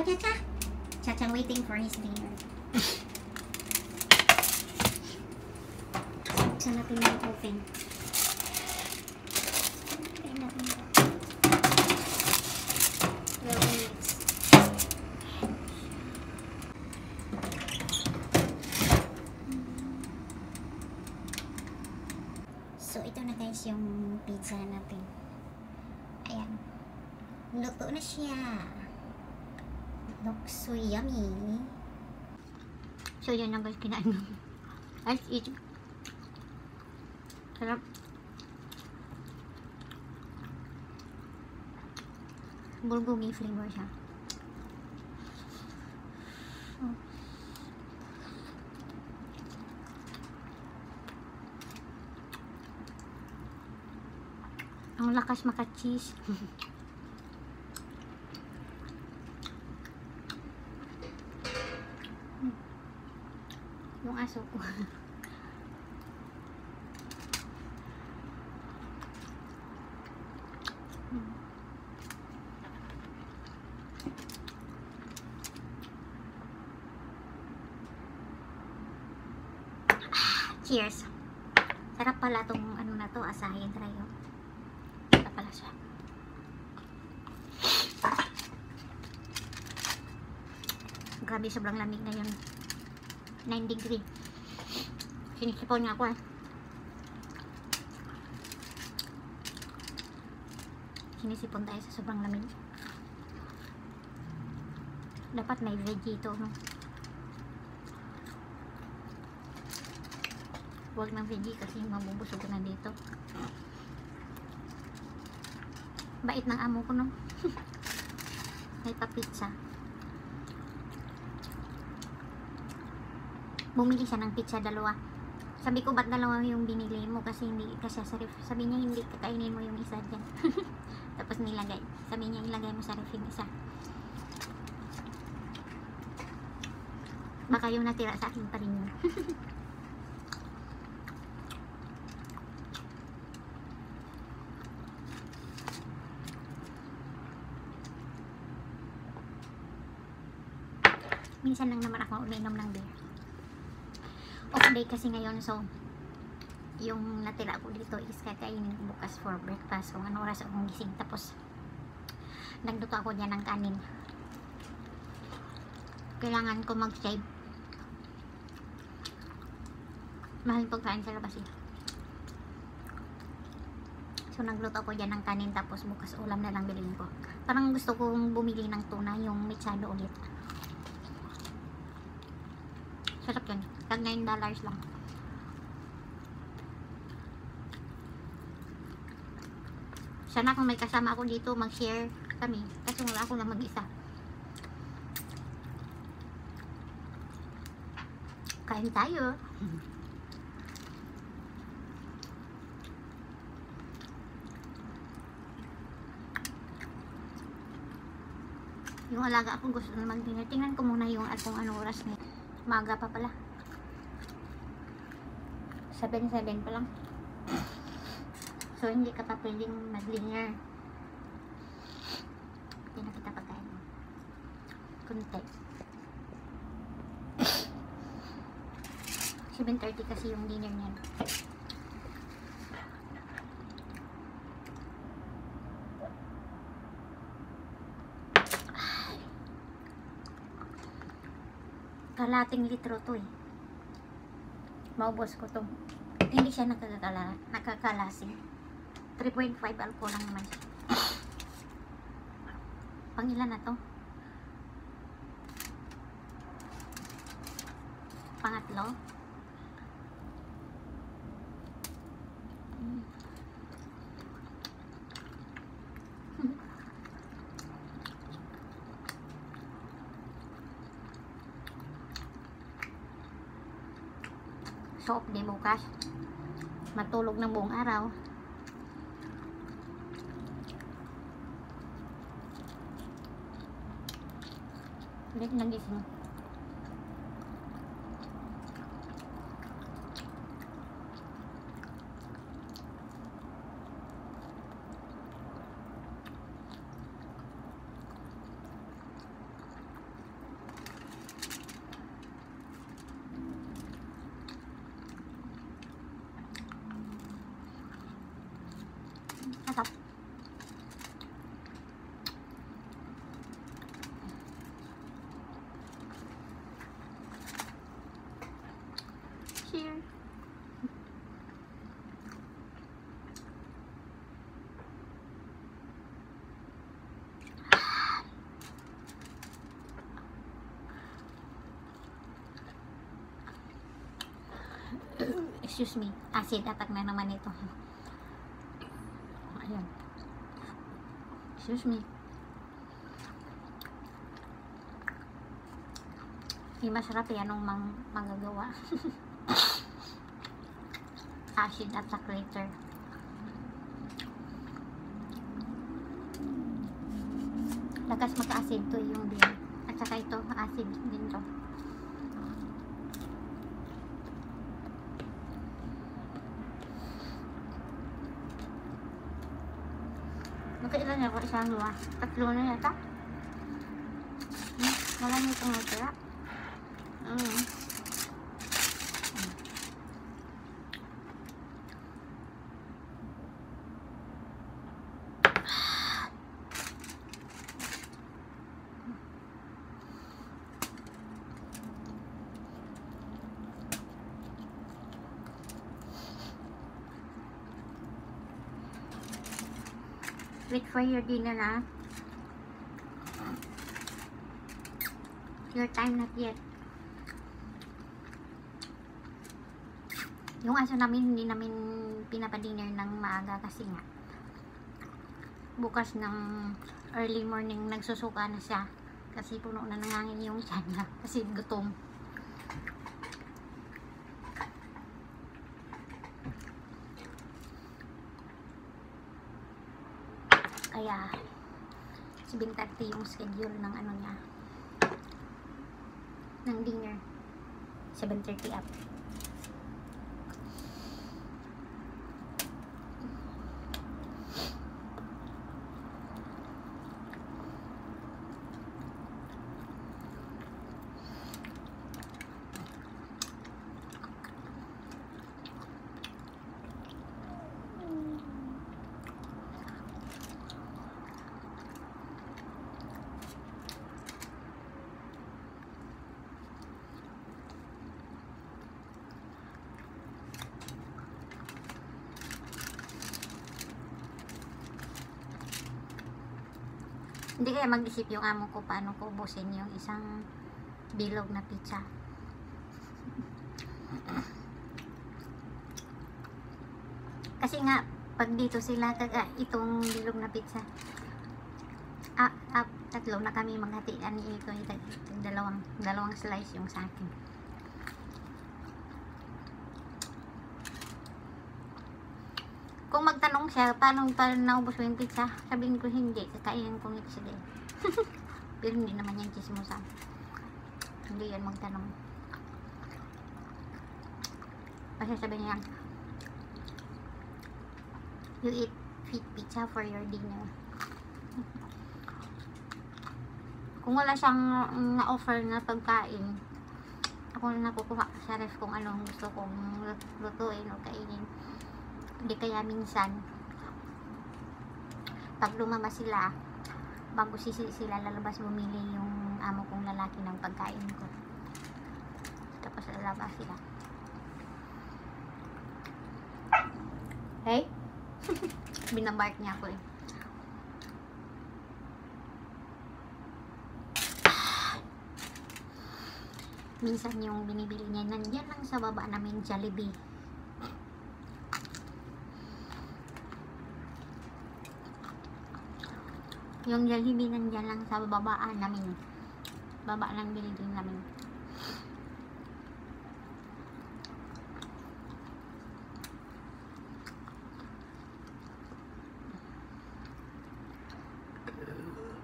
Chacha! Chacha waiting for his dinner. Buksan natin yung oven. Ayan natin ito. 12 minutes. So, ito na guys yung pizza natin. Ayan. Luto na siya. Looks so yummy. So, yan lang guys kinain mo. Let's eat. Sarap. Bulgogi flavor siya. Oh. Ang lakas maka-cheese. Yung aso ko. Cheers. Sarap pala tong ano na to, asahin tayo. Sarap pala siya. Grabe, sobrang lamig ngayon. 9 degree. Sinisipaw niya ako eh. Sinisipon tayo sa sobrang lamig. Dapat may veggie ito, no? Huwag ng veggie kasi mabubusog ko na dito. Bait ng amo ko, no? May pa-pizza. Bumili siya ng pizza, dalawa. Sabi ko, ba't dalawa yung binili mo? Kasi hindi kasi sa ref. Sabi niya, hindi, kakainin mo yung isa dyan. Tapos nilagay. Sabi niya, ilagay mo sa ref yung isa. Baka yung natira sa akin pa rin yun. Minsan lang naman ako uminom ng beer. Off day kasi ngayon, so yung natira ko dito is kakainin bukas for breakfast. So ano oras akong gising, tapos nagluto ako dyan ng kanin. Kailangan ko mag-save. Mahal pagkain sa labas eh. So nagluto ako dyan ng kanin, tapos bukas ulam na lang bilhin ko. Parang gusto kong bumili ng tuna, yung mechado ulit. Sarap yun. Tag $9 lang. Sana kung may kasama ako dito, mag-share kami. Kasi wala ako lang mag-isa. Kain tayo. Yung alaga ako gusto na mag-dinner. Tingnan ko muna yung kung anong oras niya. Maga pa pala. 7 pa lang. So, hindi ka pa pwedeng mag-dinner. Hindi na kita pagkain. Kunti. 7:30 kasi yung dinner niya. Kalating litro to eh. Maubos ko to. Hindi siya nakakalasing. 3.5 alcohol lang naman siya. Pangilan na to? Pangatlo? So, di bukas matulog ng buong araw. Ulit nagising. Excuse me, acid attack na naman ito. Ayan. Excuse me. Masarap yan ang magagawa. Acid attack later. Lakas magka-acid to yung din. At saka ito, acid din to. Magkailan niya ko isang luwa. Tatlo na yata. Wala niyo itong natira. Wait for your dinner na. Your time not yet. Yung aso namin, hindi namin pinapadinner ng maaga kasi nga bukas ng early morning nagsusuka na siya kasi puno na nangangin yung tiyan niya kasi gutom. Kaya 7:30 yung schedule ng ano niya, ng dinner. 7:30 up. Hindi kaya mag-isip yung amo ko paano ko ubusin yung isang bilog na pizza. Kasi nga pag dito sila itong bilog na pizza, tatlo na kami maghatian ito, dalawang slice yung sa akin. Kung magtanong siya, paano naubos mo yung pizza? Sabihin ko hindi, kakainin ko ito sige. Pero hindi naman yan chismosa. Hindi yan magtanong. Kasi sabihin niya, you eat pizza for your dinner. Kung wala siyang na-offer na pagkain, ako na nakukuha sa ref kung anong gusto kong lutuin o kainin. Hindi kaya minsan pag lumabas sila, bago sila lalabas, bumili yung amo kong lalaki ng pagkain ko, tapos lalabas sila. Hey? Binabark niya ako eh. Minsan yung binibili niya nandyan lang sa baba namin Jollibee. Yung Jollibee nandyan lang sa babaan namin. Baba ng building namin.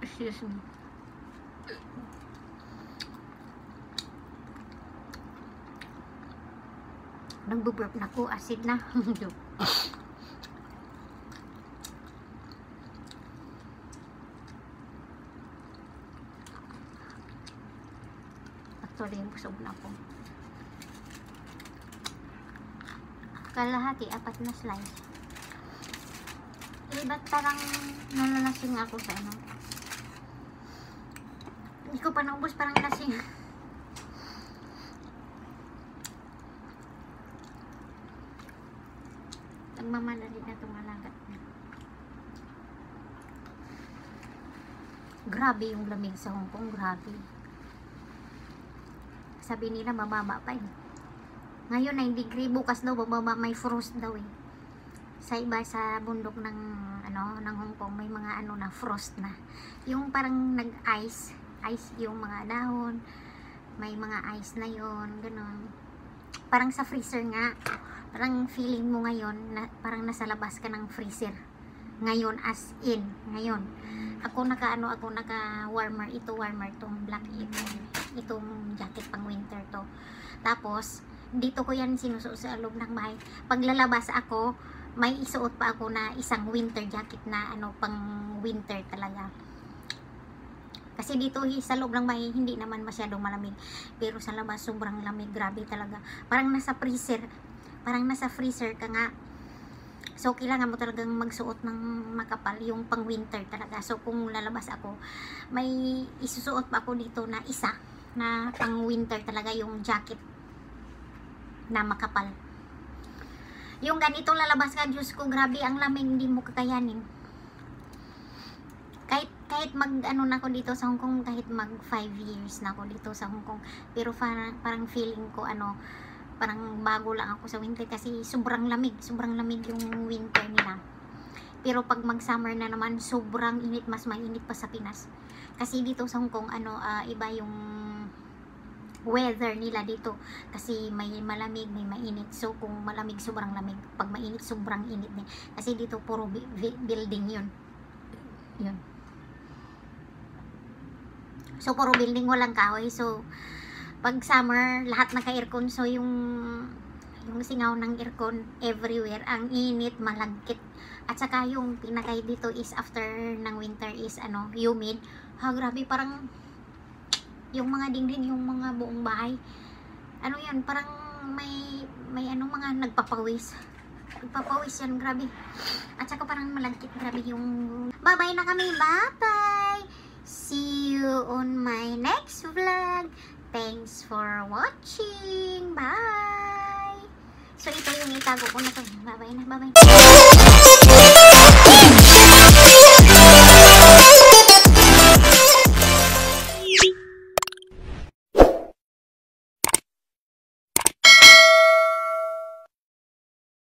Excuse me. Nagbuburp na ko. Acid na. Actually, busog na ako. Kalahati, 4 na slice. Eh, ba't parang nalalasing ako sa ano? Hindi ko pa naubos, parang lasing. Nagmamadali na tumalagat na. Grabe yung lamig sa Hong Kong, grabe. Sabi nila mababa pa eh. Ngayon 9 degree, bukas daw bababa, may frost daw eh. Sa iba sa bundok ng ng Hong Kong may mga na frost na. Yung parang nag-ice, yung mga dahon, may mga ice na yon, gano'n. Parang sa freezer nga. Parang feeling mo ngayon na parang nasa labas ka ng freezer. Ngayon as in, ngayon. Ako naka warmer, ito warmer tong black itong jacket pang winter to. Tapos dito ko yan sinusuot sa loob ng bahay. Paglalabas ako, may isuot pa ako na isang winter jacket na pang winter talaga. Kasi dito sa loob ng bahay hindi naman masyadong malamig, pero sa labas sobrang lamig, grabe talaga. Parang nasa freezer ka nga. So kailangan mo talagang magsuot ng makapal, yung pang winter talaga. So kung lalabas ako, may isusuot pa ako dito na isa na pang winter talaga, yung jacket na makapal. Yung ganitong lalabas ka, Diyos ko, grabe ang lamig, hindi mo kakayanin. Kahit mag na ako dito sa Hong Kong, kahit mag 5 years na ako dito sa Hong Kong, pero parang feeling ko parang bago lang ako sa winter kasi sobrang lamig yung winter nila. Pero pag mag summer na naman, sobrang init, mas mainit pa sa Pinas. Kasi dito sa Hong Kong iba yung weather nila dito, kasi may malamig, may mainit. So kung malamig, sobrang lamig, pag mainit, sobrang init din, kasi dito puro building yun. So puro building, walang kahoy. So pag summer, lahat naka-aircon. So yung singaw ng aircon everywhere, ang init, malagkit. At saka yung pinakay dito is after ng winter is humid. Grabe, parang yung mga dingding, yung mga buong bahay, yan, parang may mga nagpapawis yan, grabe. At saka parang malagkit, grabe yung... Bye-bye na kami, bye-bye! See you on my next vlog. Thanks for watching, bye! So ito yung itago ko na to. Bye-bye na, bye-bye.